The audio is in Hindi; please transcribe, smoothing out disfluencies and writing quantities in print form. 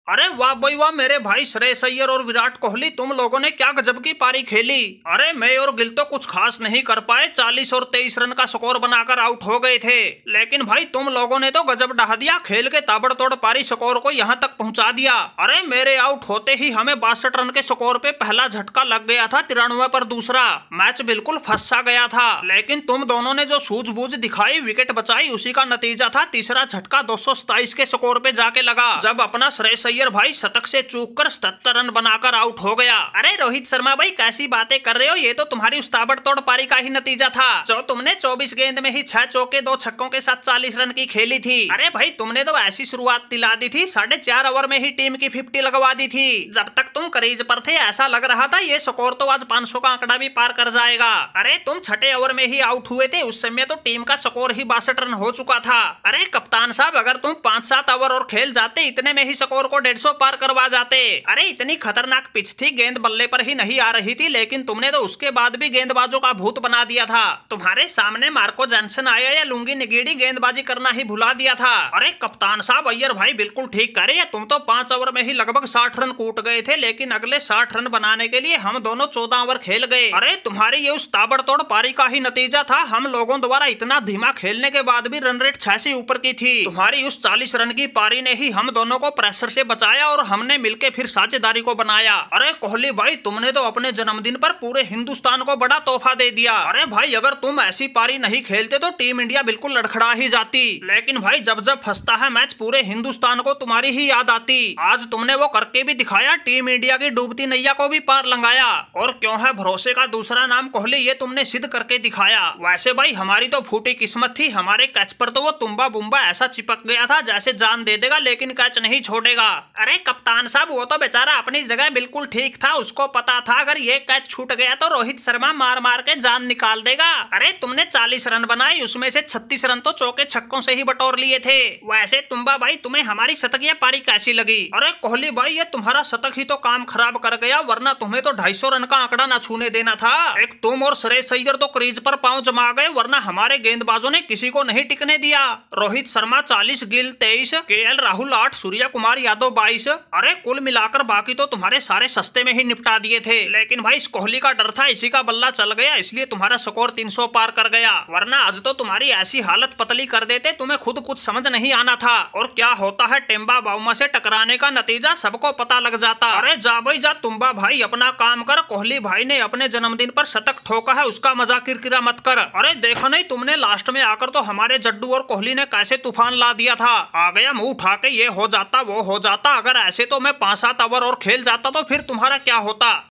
अरे वाह भाई वाह मेरे भाई श्रेयस अय्यर और विराट कोहली, तुम लोगों ने क्या गजब की पारी खेली। अरे मैं और गिल तो कुछ खास नहीं कर पाए, 40 और 23 रन का स्कोर बनाकर आउट हो गए थे। लेकिन भाई तुम लोगों ने तो गजब ढहा दिया, खेल के ताबड़तोड़ पारी स्कोर को यहाँ तक पहुंचा दिया। अरे मेरे आउट होते ही हमें 62 रन के स्कोर पे पहला झटका लग गया था, 93 पर दूसरा। मैच बिल्कुल फंसा गया था, लेकिन तुम दोनों ने जो सूझबूझ दिखाई, विकेट बचाई, उसी का नतीजा था तीसरा झटका 227 के स्कोर पे जाके लगा, जब अपना श्रेयस अय्यर भाई शतक से चूक कर 77 रन बनाकर आउट हो गया। अरे रोहित शर्मा भाई कैसी बातें कर रहे हो, ये तो तुम्हारी उस ताबड़तोड़ पारी का ही नतीजा था, जो तुमने 24 गेंद में ही 6 चौके 2 छक्कों के साथ 40 रन की खेली थी। अरे भाई तुमने तो ऐसी शुरुआत दिला दी थी, 4.5 ओवर में ही टीम की 50 लगवा दी थी। जब तक तुम क्रीज पर थे ऐसा लग रहा था ये स्कोर तो आज 500 का आंकड़ा भी पार कर जाएगा। अरे तुम 6ठे ओवर में ही आउट हुए थे, उस समय तो टीम का स्कोर ही 62 रन हो चुका था। अरे कप्तान साहब, अगर तुम 5-7 ओवर और खेल जाते, इतने में ही स्कोर को 150 पार करवा जाते। अरे इतनी खतरनाक पिच थी, गेंद बल्ले पर ही नहीं आ रही थी, लेकिन तुमने तो उसके बाद भी गेंदबाजों का भूत बना दिया था। तुम्हारे सामने मार्को जॉनसन आया या लुंगी निगेड़ी, गेंदबाजी करना ही भुला दिया था। अरे कप्तान साहब, अय्यर भाई बिल्कुल ठीक कह रहे हैं, तुम तो 5 ओवर में ही लगभग 60 रन कूट गए थे, लेकिन अगले 60 रन बनाने के लिए हम दोनों 14 ओवर खेल गए। अरे तुम्हारी ये उस ताबड़तोड़ पारी का ही नतीजा था, हम लोगों द्वारा इतना धीमा खेलने के बाद भी रन रेट 6 से ऊपर की थी। तुम्हारी उस 40 रन की पारी ने ही हम दोनों को प्रेशर से बचाया और हमने मिलकर फिर साझेदारी को बनाया। अरे कोहली भाई, तुमने तो अपने जन्मदिन पर पूरे हिंदुस्तान को बड़ा तोहफा दे दिया। अरे भाई अगर तुम ऐसी पारी नहीं खेलते तो टीम इंडिया बिल्कुल लड़खड़ा ही जाती, लेकिन भाई जब जब फंसता है मैच, पूरे हिंदुस्तान को तुम्हारी ही याद आती। आज तुमने वो करके भी दिखाया, टीम इंडिया की डूबती नैया को भी पार लंघाया। और क्यों है भरोसे का दूसरा नाम कोहली, ये तुमने सिद्ध करके दिखाया। वैसे भाई हमारी तो फूटी किस्मत थी, हमारे कैच पर तो वो तुम्बा बुम्बा ऐसा चिपक गया था जैसे जान दे देगा लेकिन कैच नहीं छोड़ेगा। अरे कप्तान साहब, वो तो बेचारा अपनी जगह बिल्कुल ठीक था, उसको पता था अगर ये कैच छूट गया तो रोहित शर्मा मार मार के जान निकाल देगा। अरे तुमने 40 रन बनाए, उसमें से 36 रन तो चौके छक्कों से ही बटोर लिए थे। वैसे तुम्बा भाई, तुम्हें हमारी शतकीय पारी कैसी लगी? अरे कोहली भाई, ये तुम्हारा शतक ही तो काम खराब कर गया, वरना तुम्हें तो 250 रन का आंकड़ा न छूने देना था। एक तुम और श्रेयस अय्यर तो क्रीज पर पांव जमा गए, वरना हमारे गेंदबाजों ने किसी को नहीं टिकने दिया। रोहित शर्मा 40, गिल 23, केएल राहुल 8, सूर्य कुमार यादव 22। अरे कुल मिलाकर बाकी तो तुम्हारे सारे सस्ते में ही निपटा दिए थे, लेकिन भाई इस कोहली का डर था, इसी का बल्ला चल गया, इसलिए तुम्हारा स्कोर 300 पार कर गया। वरना आज तो तुम्हारी ऐसी हालत पतली कर देते, तुम्हें खुद कुछ समझ नहीं आना था। और क्या होता है टेम्बा बाउमा से टकराने का नतीजा सबको पता लग जाता। अरे जा भाई जा, तुम्बा भाई अपना काम कर, कोहली भाई ने अपने जन्मदिन पर शतक ठोका है, उसका मजाक किरकिरा मत कर। अरे देखा नहीं तुमने, लास्ट में आकर तो हमारे जड्डू और कोहली ने कैसे तूफान ला दिया था। आ गया मुंह उठा के, ये हो जाता वो हो जाता, अगर ऐसे तो मैं 5-7 ओवर और खेल जाता तो फिर तुम्हारा क्या होता।